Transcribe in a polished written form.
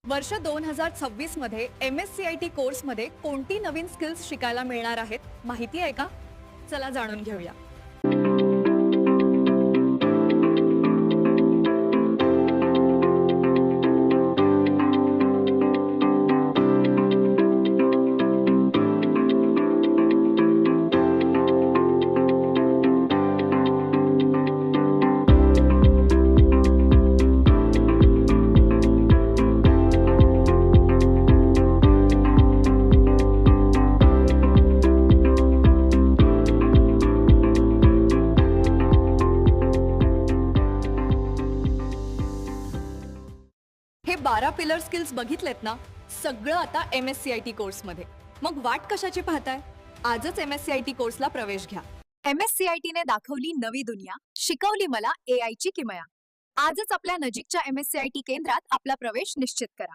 वर्ष 2026 मध्ये MSCIT कोर्समध्ये कोणती नवीन स्किल्स शिकायला मिळणार आहेत माहिती आहे का? चला जाणून घेऊया. हे 12 पिलर स्किल्स बघितलेत ना, सगळं आता MSCIT कोर्समध्ये. मग वाट कशाची पाहताय? आजच MSCIT कोर्सला प्रवेश घ्या. MSCIT ने दाखवली नवी दुनिया, शिकवली मला AI ची किमया. आजच आपल्या नजीकच्या MSCIT केंद्रात आपला प्रवेश निश्चित करा.